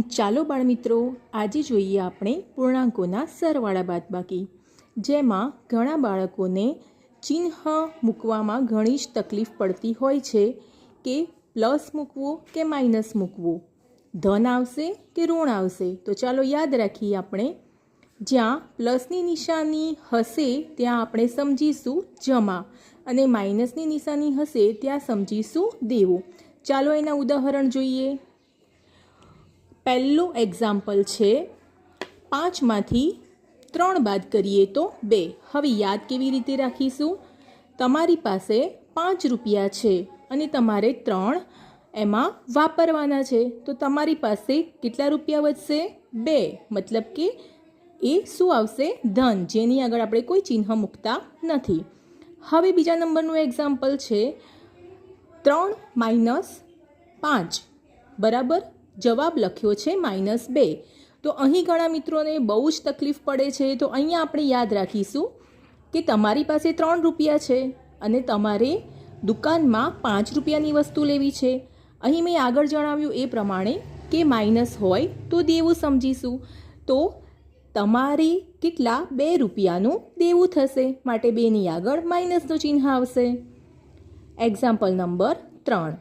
ચાલો બાળમિત્રો, આજે જોઈએ આપણે પૂર્ણાંકોના સરવાળા બાદબાકી, જેમાં ઘણા બાળકોને ચિહ્ન મૂકવામાં ઘણી જ તકલીફ પડતી હોય છે કે પ્લસ મૂકવું કે માઇનસ મૂકવું, ધન આવશે કે ઋણ આવશે. તો ચાલો યાદ રાખીએ આપણે, જ્યાં પ્લસની નિશાની હશે ત્યાં આપણે સમજીશું જમા અને માઇનસની નિશાની હશે ત્યાં સમજીશું દેવું. ચાલો એના ઉદાહરણ જોઈએ. પહેલું એક્ઝામ્પલ છે, 5માંથી 3 બાદ કરીએ તો 2. હવે યાદ કેવી રીતે રાખીશું? તમારી પાસે 5 રૂપિયા છે અને તમારે 3 એમાં વાપરવાના છે, તો તમારી પાસે કેટલા રૂપિયા વધશે? 2. મતલબ કે એ શું આવશે? ધન, જેની આગળ આપણે કોઈ ચિહ્ન મૂકતા નથી. હવે બીજા નંબરનું એક્ઝામ્પલ છે, 3 - 5 બરાબર જવાબ લખ્યો છે -2. તો અહીં ઘણા મિત્રોને બહુ જ તકલીફ પડે છે. તો અહીંયા આપણે યાદ રાખીશું કે તમારી પાસે 3 રૂપિયા છે અને તમારે દુકાનમાં 5 રૂપિયાની વસ્તુ લેવી છે. અહીં મેં આગળ જણાવ્યું એ પ્રમાણે કે માઇનસ હોય તો દેવું સમજીશું. તો તમારે કેટલા? 2 રૂપિયાનું દેવું થશે, માટે 2ની આગળ માઇનસનું ચિહ્ન આવશે. Example number 3.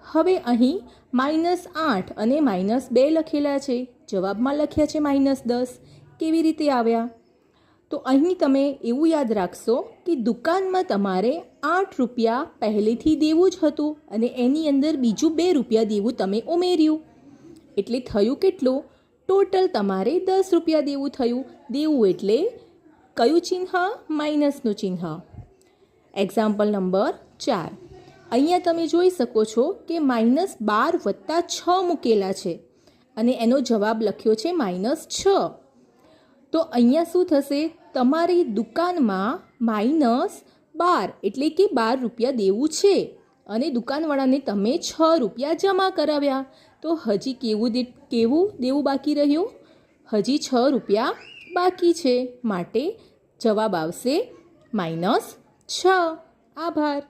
હવે અહીં -8 અને -2 લખેલા છે, જવાબમાં લખ્યા છે -10. કેવી રીતે આવ્યા? તો અહીં તમે એવું યાદ રાખશો કે દુકાનમાં તમારે 8 રૂપિયા પહેલેથી દેવું જ હતું અને એની અંદર બીજું 2 રૂપિયા દેવું તમે ઉમેર્યું, એટલે થયું કેટલું? ટોટલ તમારે 10 રૂપિયા દેવું થયું. દેવું એટલે કયું ચિહ્ન? માઇનસનું ચિહ્ન. Example number 4. અહીંયા તમે જોઈ શકો છો કે -12 + 6 મૂકેલા છે અને એનો જવાબ લખ્યો છે -6. તો અહીંયા શું થશે? તમારી દુકાનમાં -12 એટલે કે 12 રૂપિયા દેવું છે અને દુકાનવાળાને તમે 6 રૂપિયા જમા કરાવ્યા. તો હજી કેવું દેવું બાકી રહ્યું? હજી 6 રૂપિયા બાકી છે, માટે જવાબ આવશે -6. આભાર.